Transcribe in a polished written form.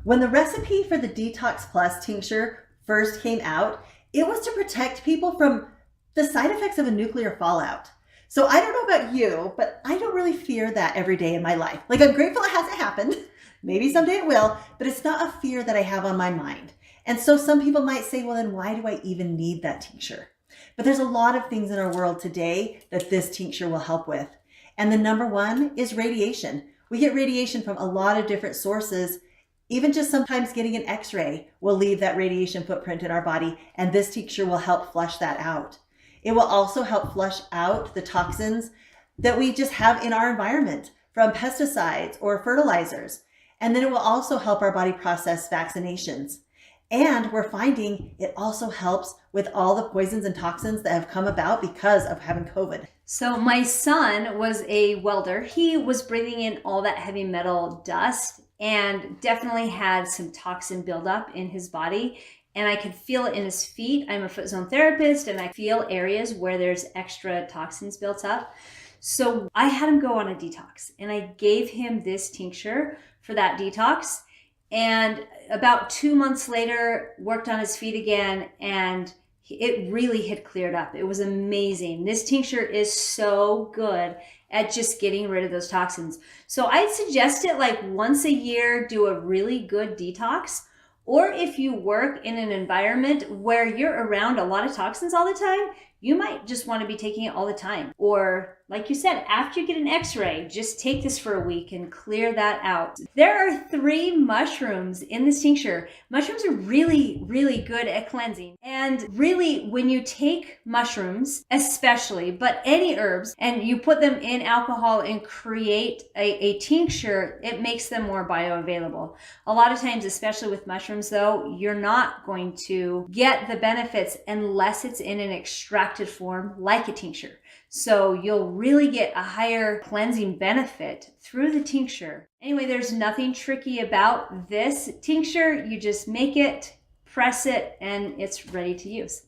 When the recipe for the Detox Plus tincture first came out, it was to protect people from the side effects of a nuclear fallout. So I don't know about you, but I don't really fear that every day in my life. Like, I'm grateful it hasn't happened. Maybe someday it will, but it's not a fear that I have on my mind. And so some people might say, well, then why do I even need that tincture? But there's a lot of things in our world today that this tincture will help with. And the number one is radiation. We get radiation from a lot of different sources. Even just sometimes getting an x-ray will leave that radiation footprint in our body, and this tincture will help flush that out. It will also help flush out the toxins that we just have in our environment from pesticides or fertilizers. And then it will also help our body process vaccinations. And we're finding it also helps with all the poisons and toxins that have come about because of having COVID. So my son was a welder. He was breathing in all that heavy metal dust and definitely had some toxin buildup in his body. And I could feel it in his feet. I'm a foot zone therapist, and I feel areas where there's extra toxins built up. So I had him go on a detox, and I gave him this tincture for that detox. And about 2 months later, worked on his feet again, and it really had cleared up. It was amazing. This tincture is so good at just getting rid of those toxins. So I'd suggest it like once a year, do a really good detox. Or if you work in an environment where you're around a lot of toxins all the time, you might just want to be taking it all the time. Or like you said, after you get an x-ray, just take this for a week and clear that out. There are 3 mushrooms in this tincture. Mushrooms are really, really good at cleansing. And really, when you take mushrooms, especially, but any herbs, and you put them in alcohol and create a tincture, it makes them more bioavailable. A lot of times, especially with mushrooms though, you're not going to get the benefits unless it's in an extracted form like a tincture. So you'll really get a higher cleansing benefit through the tincture. Anyway, there's nothing tricky about this tincture. You just make it, press it, and it's ready to use.